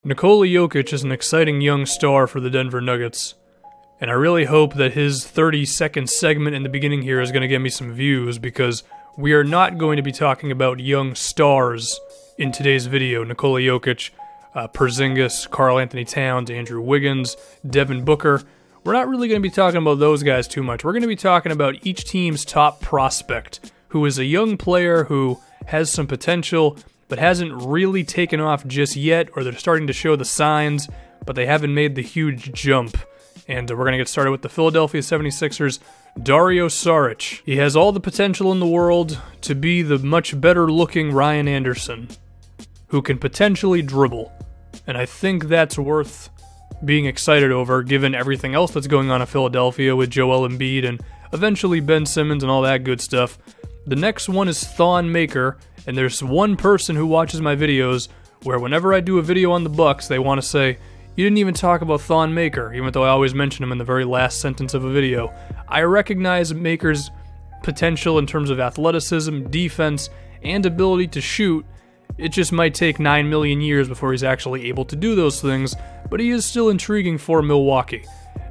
Nikola Jokic is an exciting young star for the Denver Nuggets, and I really hope that his 30-second segment in the beginning here is going to get me some views, because we are not going to be talking about young stars in today's video. Nikola Jokic, Porzingis, Karl Anthony Towns, Andrew Wiggins, Devin Booker. We're not really going to be talking about those guys too much. We're going to be talking about each team's top prospect, who is a young player who has some potential, but hasn't really taken off just yet, or they're starting to show the signs, but they haven't made the huge jump. And we're going to get started with the Philadelphia 76ers, Dario Saric. He has all the potential in the world to be the much better looking Ryan Anderson, who can potentially dribble. And I think that's worth being excited over, given everything else that's going on in Philadelphia with Joel Embiid and eventually Ben Simmons and all that good stuff. The next one is Thon Maker, and there's one person who watches my videos where whenever I do a video on the Bucks, they want to say, "You didn't even talk about Thon Maker," even though I always mention him in the very last sentence of a video. I recognize Maker's potential in terms of athleticism, defense, and ability to shoot. It just might take 9 million years before he's actually able to do those things, but he is still intriguing for Milwaukee.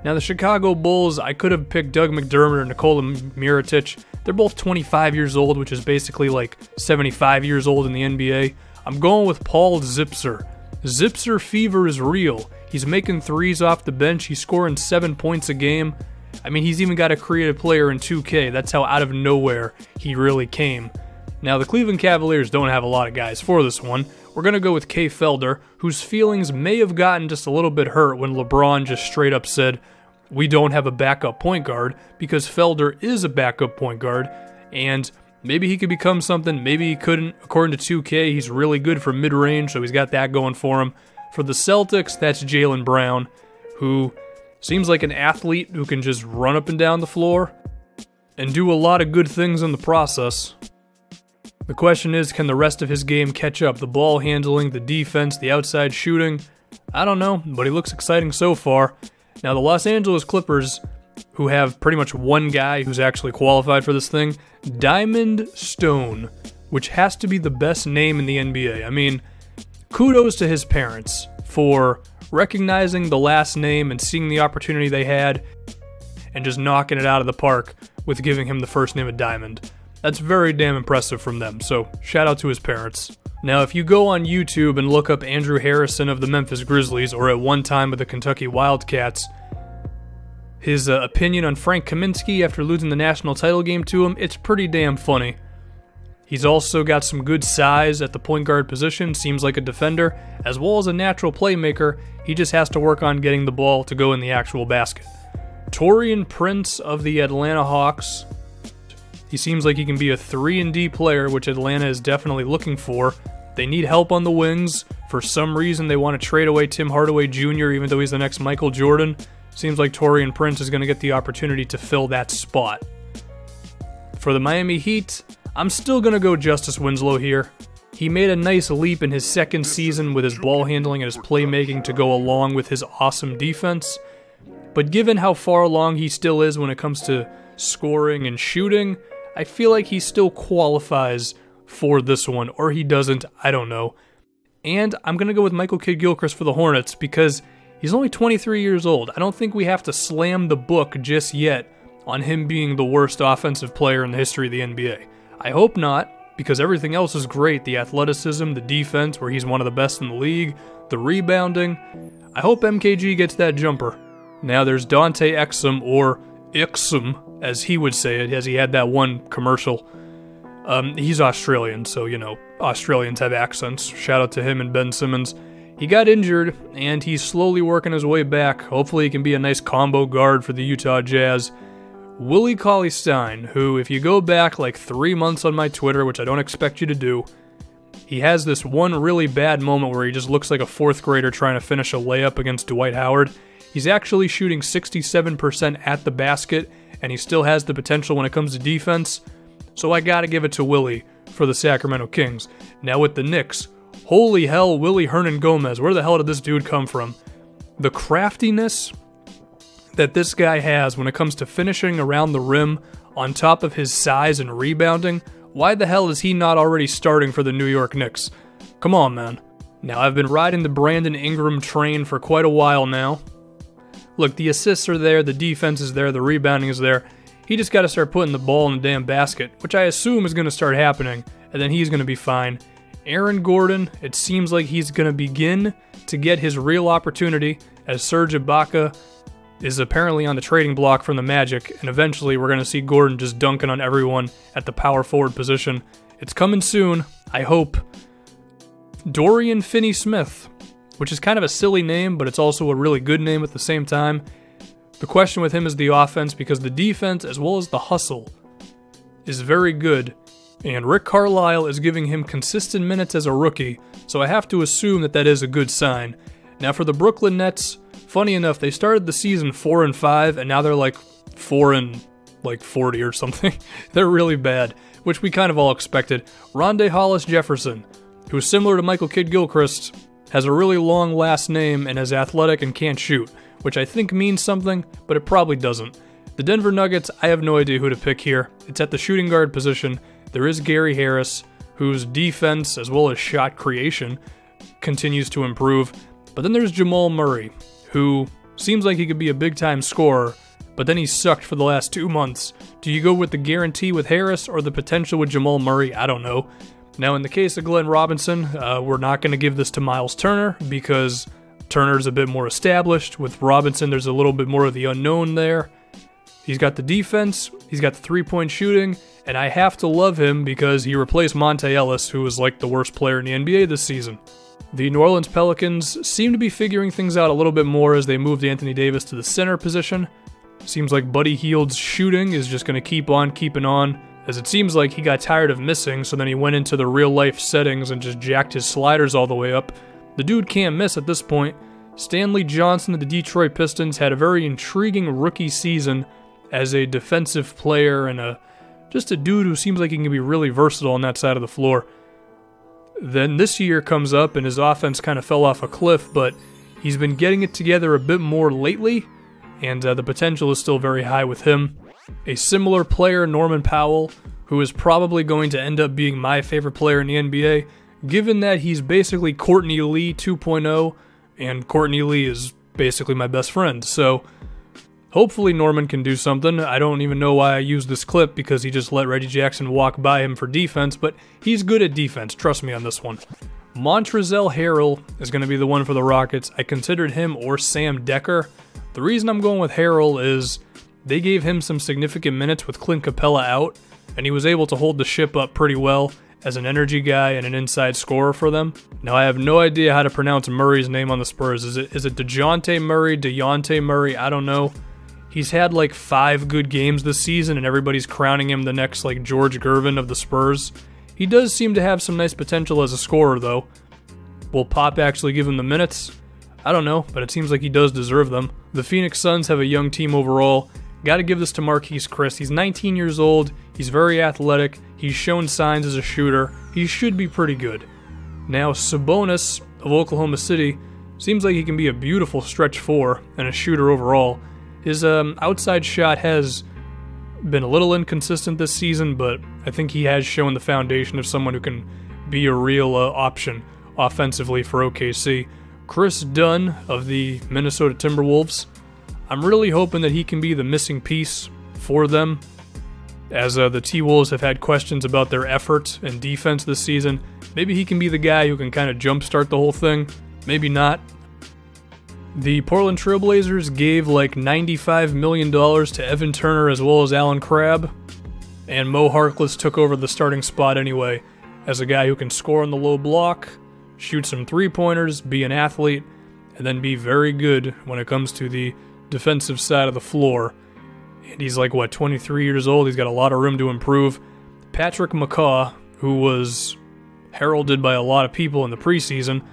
Now the Chicago Bulls, I could have picked Doug McDermott or Nikola Mirotic. They're both 25 years old, which is basically like 75 years old in the NBA. I'm going with Paul Zipser. Zipser fever is real. He's making threes off the bench. He's scoring 7 points a game. I mean, he's even got a creative player in 2K. That's how out of nowhere he really came. Now, the Cleveland Cavaliers don't have a lot of guys for this one. We're going to go with Kay Felder, whose feelings may have gotten just a little bit hurt when LeBron just straight up said, "We don't have a backup point guard," because Felder is a backup point guard, and maybe he could become something, maybe he couldn't. According to 2K, he's really good for mid-range, so he's got that going for him. For the Celtics, that's Jaylen Brown, who seems like an athlete who can just run up and down the floor and do a lot of good things in the process. The question is, can the rest of his game catch up? The ball handling, the defense, the outside shooting? I don't know, but he looks exciting so far. Now, the Los Angeles Clippers, who have pretty much one guy who's actually qualified for this thing, Diamond Stone, which has to be the best name in the NBA. I mean, kudos to his parents for recognizing the last name and seeing the opportunity they had and just knocking it out of the park with giving him the first name of Diamond. That's very damn impressive from them, so shout out to his parents. Now, if you go on YouTube and look up Andrew Harrison of the Memphis Grizzlies, or at one time of the Kentucky Wildcats, his opinion on Frank Kaminsky after losing the national title game to him, it's pretty damn funny. He's also got some good size at the point guard position, seems like a defender, as well as a natural playmaker. He just has to work on getting the ball to go in the actual basket. Taurean Prince of the Atlanta Hawks. He seems like he can be a 3-and-D player, which Atlanta is definitely looking for. They need help on the wings. For some reason, they want to trade away Tim Hardaway Jr., even though he's the next Michael Jordan. Seems like Taurean Prince is going to get the opportunity to fill that spot. For the Miami Heat, I'm still going to go Justice Winslow here. He made a nice leap in his second season with his ball handling and his playmaking to go along with his awesome defense. But given how far along he still is when it comes to scoring and shooting, I feel like he still qualifies for this one, or he doesn't, I don't know. And I'm going to go with Michael Kidd-Gilchrist for the Hornets because he's only 23 years old. I don't think we have to slam the book just yet on him being the worst offensive player in the history of the NBA. I hope not, because everything else is great. The athleticism, the defense, where he's one of the best in the league, the rebounding. I hope MKG gets that jumper. Now there's Dante Exum, or Ixum, as he would say it, as he had that one commercial. He's Australian, so, you know, Australians have accents. Shout out to him and Ben Simmons. He got injured, and he's slowly working his way back. Hopefully he can be a nice combo guard for the Utah Jazz. Willie Cauley-Stein, who, if you go back like 3 months on my Twitter, which I don't expect you to do, he has this one really bad moment where he just looks like a fourth grader trying to finish a layup against Dwight Howard. He's actually shooting 67% at the basket, and he still has the potential when it comes to defense. So I gotta give it to Willie for the Sacramento Kings. Now with the Knicks, holy hell, Willie Hernan-Gomez. Where the hell did this dude come from? The craftiness that this guy has when it comes to finishing around the rim on top of his size and rebounding. Why the hell is he not already starting for the New York Knicks? Come on, man. Now, I've been riding the Brandon Ingram train for quite a while now. Look, the assists are there, the defense is there, the rebounding is there. He just got to start putting the ball in the damn basket, which I assume is going to start happening, and then he's going to be fine. Aaron Gordon, it seems like he's going to begin to get his real opportunity, as Serge Ibaka is apparently on the trading block from the Magic, and eventually we're going to see Gordon just dunking on everyone at the power forward position. It's coming soon, I hope. Dorian Finney-Smith, which is kind of a silly name, but it's also a really good name at the same time. The question with him is the offense, because the defense, as well as the hustle, is very good, and Rick Carlisle is giving him consistent minutes as a rookie, so I have to assume that that is a good sign. Now for the Brooklyn Nets, funny enough, they started the season 4-5, and now they're like 4-40 or something. They're really bad, which we kind of all expected. Rondae Hollis-Jefferson, who is similar to Michael Kidd-Gilchrist, has a really long last name and is athletic and can't shoot, which I think means something, but it probably doesn't. The Denver Nuggets, I have no idea who to pick here. It's at the shooting guard position. There is Gary Harris, whose defense as well as shot creation continues to improve. But then there's Jamal Murray, who seems like he could be a big-time scorer, but then he sucked for the last 2 months. Do you go with the guarantee with Harris or the potential with Jamal Murray? I don't know. Now, in the case of Glenn Robinson, we're not going to give this to Miles Turner because Turner's a bit more established. With Robinson, there's a little bit more of the unknown there. He's got the defense, he's got the three-point shooting, and I have to love him because he replaced Monte Ellis, who was like the worst player in the NBA this season. The New Orleans Pelicans seem to be figuring things out a little bit more as they moved Anthony Davis to the center position. Seems like Buddy Hield's shooting is just going to keep on keeping on, as it seems like he got tired of missing, so then he went into the real-life settings and just jacked his sliders all the way up. The dude can't miss at this point. Stanley Johnson of the Detroit Pistons had a very intriguing rookie season as a defensive player and just a dude who seems like he can be really versatile on that side of the floor. Then this year comes up and his offense kind of fell off a cliff, but he's been getting it together a bit more lately, and the potential is still very high with him. A similar player, Norman Powell, who is probably going to end up being my favorite player in the NBA, given that he's basically Courtney Lee 2.0, and Courtney Lee is basically my best friend, so hopefully Norman can do something. I don't even know why I used this clip because he just let Reggie Jackson walk by him for defense, but he's good at defense, trust me on this one. Montrezl Harrell is going to be the one for the Rockets. I considered him or Sam Decker. The reason I'm going with Harrell is they gave him some significant minutes with Clint Capella out, and he was able to hold the ship up pretty well as an energy guy and an inside scorer for them. Now, I have no idea how to pronounce Murray's name on the Spurs. Is it DeJounte Murray, Dejounte Murray? I don't know. He's had like 5 good games this season, and everybody's crowning him the next like George Gervin of the Spurs. He does seem to have some nice potential as a scorer, though. Will Pop actually give him the minutes? I don't know, but it seems like he does deserve them. The Phoenix Suns have a young team overall. Got to give this to Marquise Chriss. He's 19 years old. He's very athletic. He's shown signs as a shooter. He should be pretty good. Now, Sabonis of Oklahoma City seems like he can be a beautiful stretch 4 and a shooter overall. His outside shot has been a little inconsistent this season, but I think he has shown the foundation of someone who can be a real option offensively for OKC. Chris Dunn of the Minnesota Timberwolves. I'm really hoping that he can be the missing piece for them, as the T-Wolves have had questions about their effort and defense this season. Maybe he can be the guy who can kind of jumpstart the whole thing. Maybe not. The Portland Trailblazers gave like $95 million to Evan Turner as well as Allen Crabbe, and Mo Harkless took over the starting spot anyway, as a guy who can score on the low block, shoot some three-pointers, be an athlete, and then be very good when it comes to the defensive side of the floor. And he's like, 23 years old? He's got a lot of room to improve. Patrick McCaw, who was heralded by a lot of people in the preseason,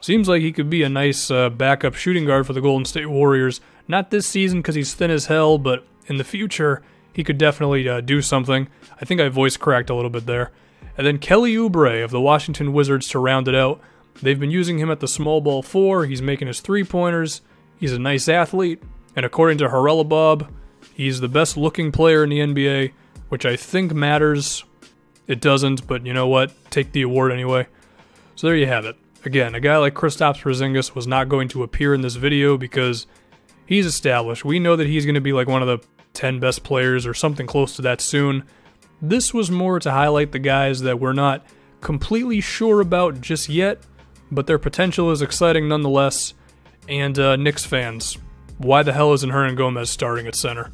seems like he could be a nice backup shooting guard for the Golden State Warriors. Not this season because he's thin as hell, but in the future, he could definitely do something. I think I voice cracked a little bit there. And then Kelly Oubre of the Washington Wizards to round it out. They've been using him at the small ball 4. He's making his three-pointers. He's a nice athlete. And according to Haralabob, he's the best looking player in the NBA, which I think matters. It doesn't, but you know what? Take the award anyway. So there you have it. Again, a guy like Kristaps Porzingis was not going to appear in this video because he's established. We know that he's going to be like one of the 10 best players or something close to that soon. This was more to highlight the guys that we're not completely sure about just yet, but their potential is exciting nonetheless. And Knicks fans, why the hell isn't Hernangomez starting at center?